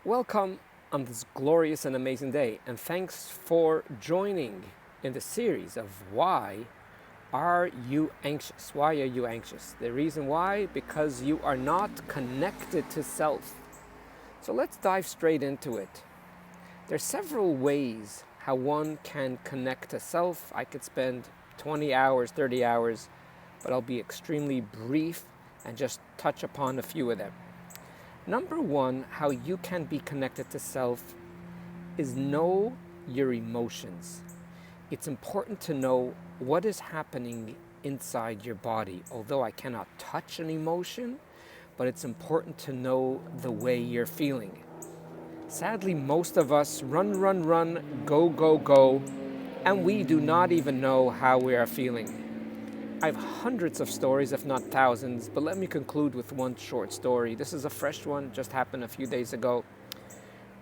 Welcome on this glorious and amazing day, and thanks for joining in the series of Why Are You Anxious? Why are you anxious? The reason why, because you are not connected to self. So let's dive straight into it. There's several ways how one can connect to self. I could spend 20 hours, 30 hours, but I'll be extremely brief and just touch upon a few of them. Number one, how you can be connected to self is know your emotions. It's important to know what is happening inside your body. Although I cannot touch an emotion, but it's important to know the way you're feeling. Sadly, most of us run, go, and we do not even know how we are feeling. I have hundreds of stories, if not thousands, but let me conclude with one short story. This is a fresh one, just happened a few days ago,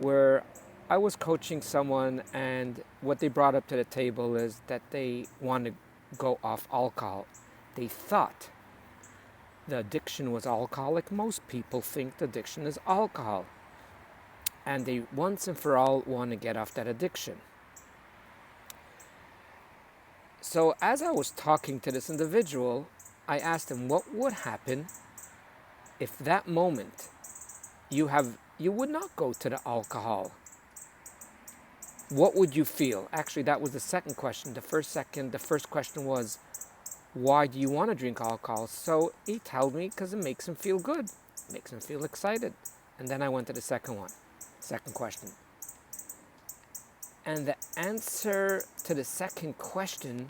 where I was coaching someone, and what they brought up to the table is that they want to go off alcohol. They thought the addiction was alcoholic. Most people think the addiction is alcohol. And they once and for all want to get off that addiction. So as I was talking to this individual, I asked him what would happen if that moment you would not go to the alcohol. What would you feel? Actually, that was the second question. The first question was, why do you want to drink alcohol? So he told me because it makes him feel good, makes him feel excited. And then I went to the second question. And the answer to the second question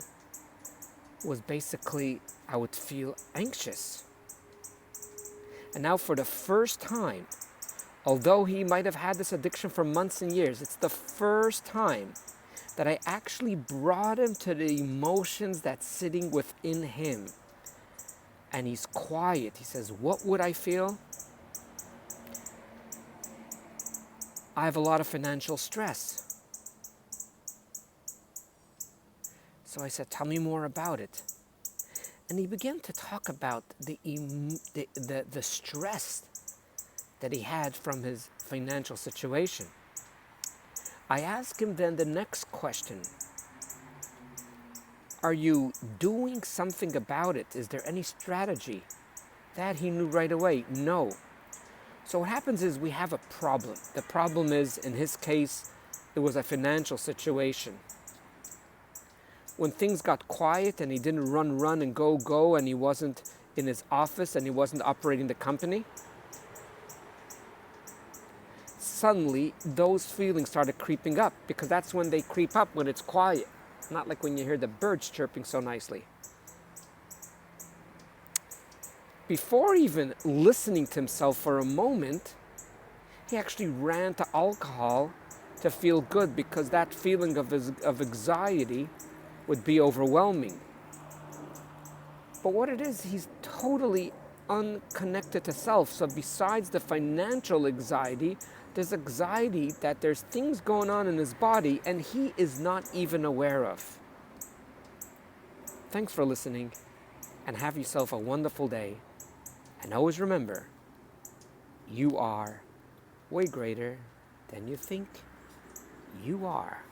was basically, I would feel anxious. And now for the first time, although he might have had this addiction for months and years, it's the first time that I actually brought him to the emotions that's sitting within him. And he's quiet. He says, what would I feel? I have a lot of financial stress. So I said, tell me more about it. And he began to talk about the stress that he had from his financial situation. I asked him then the next question. Are you doing something about it? Is there any strategy? That he knew right away, no. So what happens is we have a problem. The problem is, in his case, it was a financial situation. When things got quiet and he didn't run and go, and he wasn't in his office and he wasn't operating the company, suddenly those feelings started creeping up, because that's when they creep up, when it's quiet. Not like when you hear the birds chirping so nicely. Before even listening to himself for a moment, he actually ran to alcohol to feel good, because that feeling of anxiety would be overwhelming. But what it is, he's totally unconnected to self. So besides the financial anxiety, there's anxiety that there's things going on in his body and he is not even aware of. Thanks for listening, and have yourself a wonderful day. And always remember, you are way greater than you think you are.